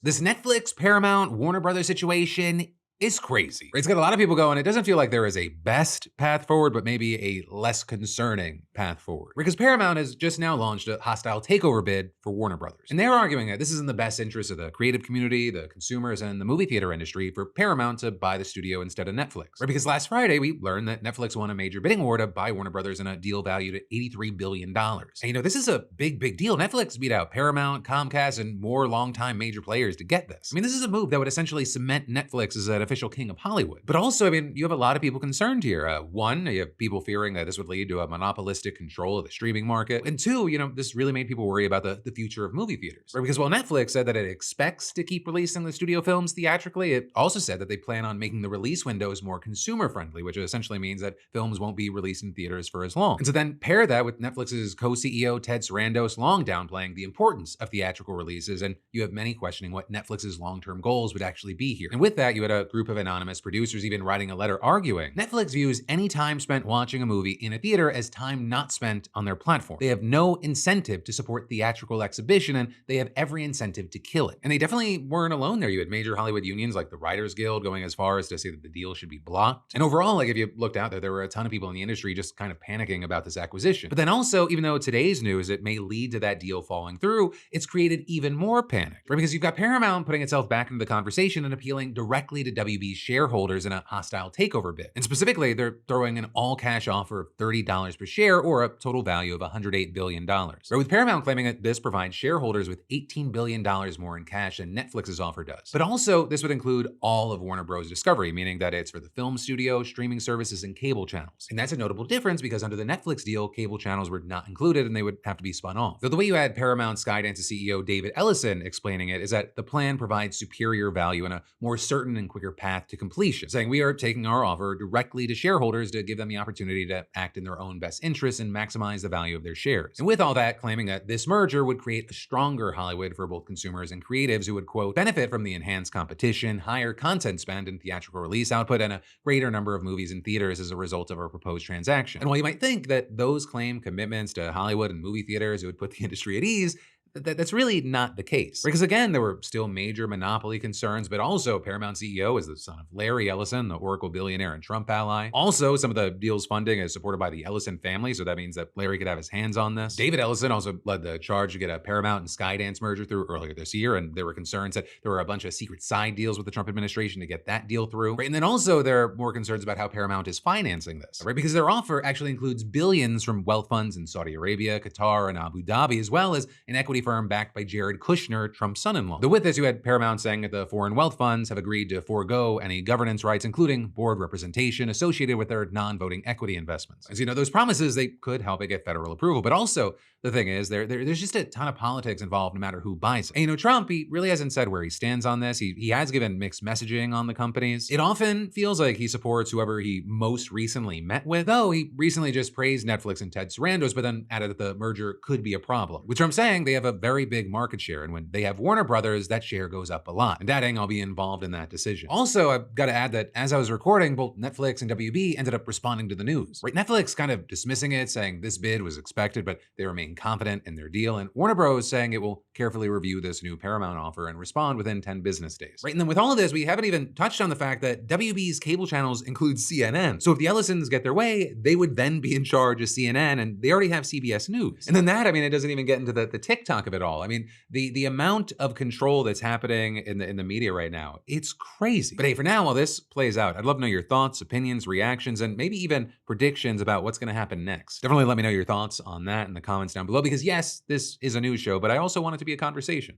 This Netflix, Paramount, Warner Brothers situation is crazy. It's got a lot of people going, it doesn't feel like there is a best path forward, but maybe a less concerning path forward. Because Paramount has just now launched a hostile takeover bid for Warner Brothers. And they're arguing that this is in the best interest of the creative community, the consumers, and the movie theater industry for Paramount to buy the studio instead of Netflix. Because last Friday, we learned that Netflix won a major bidding war to buy Warner Brothers in a deal valued at $83 billion. And this is a big deal. Netflix beat out Paramount, Comcast, and more longtime major players to get this. This is a move that would essentially cement Netflix as an official king of Hollywood. But also, you have a lot of people concerned here. One, you have people fearing that this would lead to a monopolistic control of the streaming market. And two, this really made people worry about the future of movie theaters. Because while Netflix said that it expects to keep releasing the studio films theatrically, it also said that they plan on making the release windows more consumer friendly, which essentially means that films won't be released in theaters for as long. And so then pair that with Netflix's co-CEO Ted Sarandos long downplaying the importance of theatrical releases, and you have many questioning what Netflix's long-term goals would actually be here. And with that, you had a group of anonymous producers even writing a letter arguing Netflix views any time spent watching a movie in a theater as time not spent on their platform. They have no incentive to support theatrical exhibition, and they have every incentive to kill it. And they definitely weren't alone there. You had major Hollywood unions like the Writers Guild going as far as to say that the deal should be blocked. And overall, if you looked out there were a ton of people in the industry just kind of panicking about this acquisition. But then also, even though today's news, it may lead to that deal falling through, it's created even more panic, right? Because you've got Paramount putting itself back into the conversation and appealing directly to WB's shareholders in a hostile takeover bid. And specifically, they're throwing an all-cash offer of $30 per share or a total value of $108 billion. Right, with Paramount claiming that this provides shareholders with $18 billion more in cash than Netflix's offer does. But also, this would include all of Warner Bros. Discovery, meaning that it's for the film studio, streaming services, and cable channels. And that's a notable difference because under the Netflix deal, cable channels were not included and they would have to be spun off. Though the way you had Paramount Skydance's CEO David Ellison explaining it is that the plan provides superior value and a more certain and quicker path to completion, saying we are taking our offer directly to shareholders to give them the opportunity to act in their own best interests and maximize the value of their shares. And with all that, claiming that this merger would create a stronger Hollywood for both consumers and creatives who would, quote, benefit from the enhanced competition, higher content spend and theatrical release output, and a greater number of movies in theaters as a result of our proposed transaction. And while you might think that those claim commitments to Hollywood and movie theaters would put the industry at ease, that's really not the case. Because again, there were still major monopoly concerns, but also Paramount CEO is the son of Larry Ellison, the Oracle billionaire and Trump ally. Also, some of the deal's funding is supported by the Ellison family, so that means that Larry could have his hands on this. David Ellison also led the charge to get a Paramount and Skydance merger through earlier this year, and there were concerns that there were a bunch of secret side deals with the Trump administration to get that deal through. Right? And then also there are more concerns about how Paramount is financing this, right? Because their offer actually includes billions from wealth funds in Saudi Arabia, Qatar, and Abu Dhabi, as well as an equity firm backed by Jared Kushner, Trump's son-in-law. Though with this, you had Paramount saying that the foreign wealth funds have agreed to forego any governance rights, including board representation associated with their non-voting equity investments. As you know, those promises, they could help it get federal approval, but also the thing is, there's just a ton of politics involved no matter who buys it. And Trump, he really hasn't said where he stands on this. He has given mixed messaging on the companies. It often feels like he supports whoever he most recently met with, though he recently just praised Netflix and Ted Sarandos, but then added that the merger could be a problem. With Trump saying they have a very big market share, and when they have Warner Brothers, that share goes up a lot. And adding, I'll be involved in that decision. Also, I've got to add that as I was recording, both Netflix and WB ended up responding to the news. Right? Netflix kind of dismissing it, saying this bid was expected, but they remain confident in their deal. And Warner Bros. Saying it will carefully review this new Paramount offer and respond within 10 business days. Right? And then with all of this, we haven't even touched on the fact that WB's cable channels include CNN. So if the Ellisons get their way, they would then be in charge of CNN, and they already have CBS News. And then that, it doesn't even get into the TikTok of it all. The amount of control that's happening in the media right now, it's crazy. But hey, for now, while this plays out, I'd love to know your thoughts, opinions, reactions, and maybe even predictions about what's going to happen next. Definitely let me know your thoughts on that in the comments down below, because yes, this is a news show, but I also want it to be a conversation.